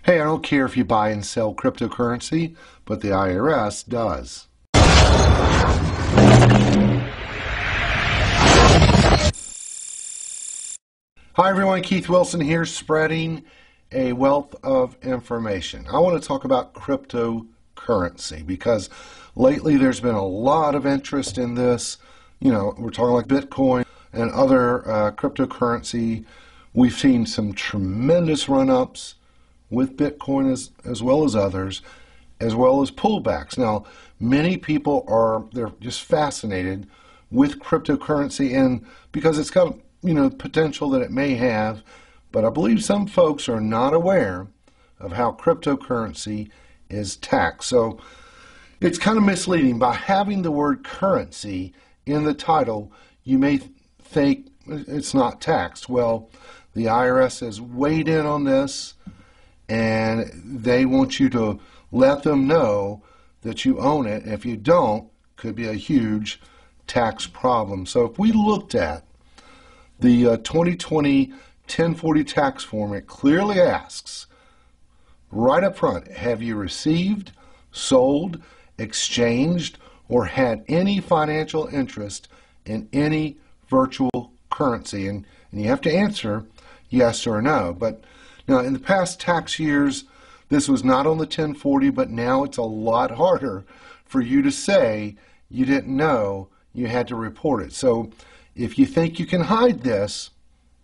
Hey, I don't care if you buy and sell cryptocurrency, but the IRS does. Hi everyone, Keith Wilson here, spreading a wealth of information. I want to talk about cryptocurrency because lately there's been a lot of interest in this. You know, we're talking like Bitcoin and other cryptocurrency. We've seen some tremendous run-ups with Bitcoin as well as others, as well as pullbacks. Now, many people they're just fascinated with cryptocurrency, and because it's got, potential that it may have, but I believe some folks are not aware of how cryptocurrency is taxed. So it's kind of misleading. By having the word currency in the title, you may think it's not taxed. Well, the IRS has weighed in on this, and they want you to let them know that you own it. If you don't, could be a huge tax problem. So if we looked at the 2020 1040 tax form, it clearly asks right up front, have you received, sold, exchanged, or had any financial interest in any virtual currency? And you have to answer yes or no. But now, in the past tax years, this was not on the 1040, but now it's a lot harder for you to say you didn't know you had to report it. So if you think you can hide this,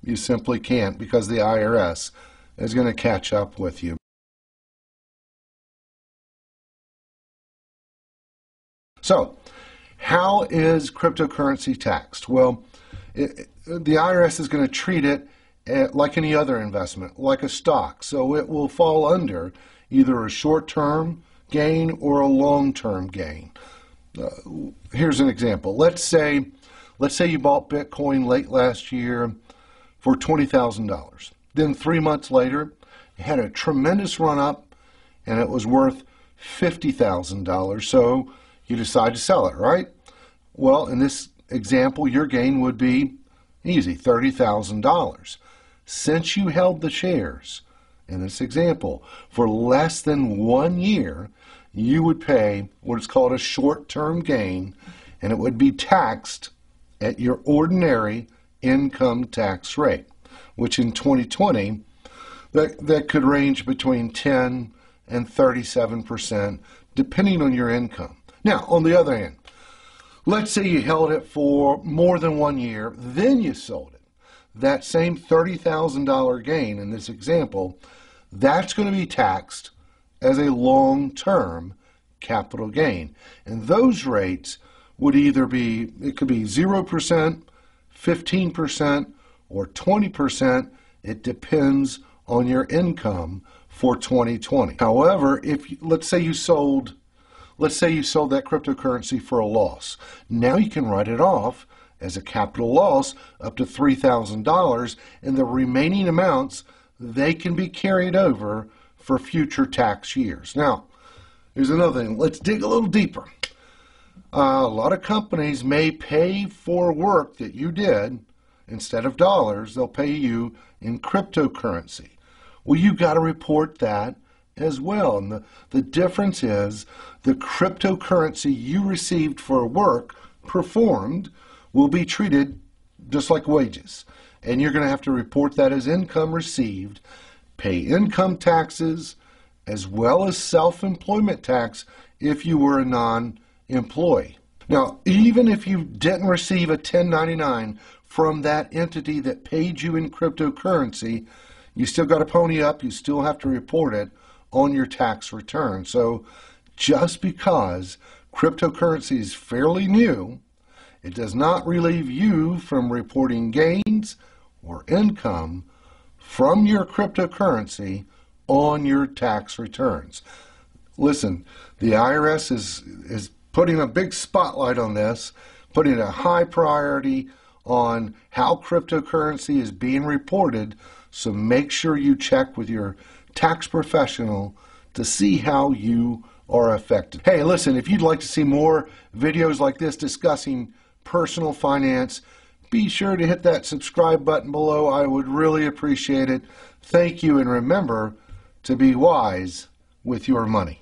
you simply can't, because the IRS is going to catch up with you. So, how is cryptocurrency taxed? Well, the IRS is going to treat it like any other investment, like a stock. So it will fall under either a short-term gain or a long-term gain. Here's an example. Let's say you bought Bitcoin late last year for $20,000. Then 3 months later, it had a tremendous run-up, and it was worth $50,000. So you decide to sell it, right? Well, in this example, your gain would be easy, $30,000. Since you held the shares, in this example, for less than 1 year, you would pay what is called a short-term gain, and it would be taxed at your ordinary income tax rate, which in 2020, that could range between 10 and 37%, depending on your income. Now, on the other hand, let's say you held it for more than 1 year, then you sold it. That same $30,000 gain in this example, that's going to be taxed as a long-term capital gain. And those rates would either be, it could be 0%, 15%, or 20%. It depends on your income for 2020. However, let's say you sold that cryptocurrency for a loss. Now you can write it off as a capital loss up to $3,000, and the remaining amounts, they can be carried over for future tax years. Now, here's another thing. Let's dig a little deeper. A lot of companies may pay for work that you did. Instead of dollars, they'll pay you in cryptocurrency. Well, you've got to report that as well. And the difference is the cryptocurrency you received for work performed will be treated just like wages. And you're going to have to report that as income received, pay income taxes, as well as self-employment tax if you were a non-employee. Now, even if you didn't receive a 1099 from that entity that paid you in cryptocurrency, you still got to pony up. You still have to report it on your tax return. So just because cryptocurrency is fairly new, it does not relieve you from reporting gains or income from your cryptocurrency on your tax returns. Listen, the IRS is putting a big spotlight on this, putting a high priority on how cryptocurrency is being reported, so make sure you check with your tax professional to see how you are affected. Hey, listen, if you'd like to see more videos like this discussing personal finance, be sure to hit that subscribe button below. I would really appreciate it. Thank you, and remember to be wise with your money.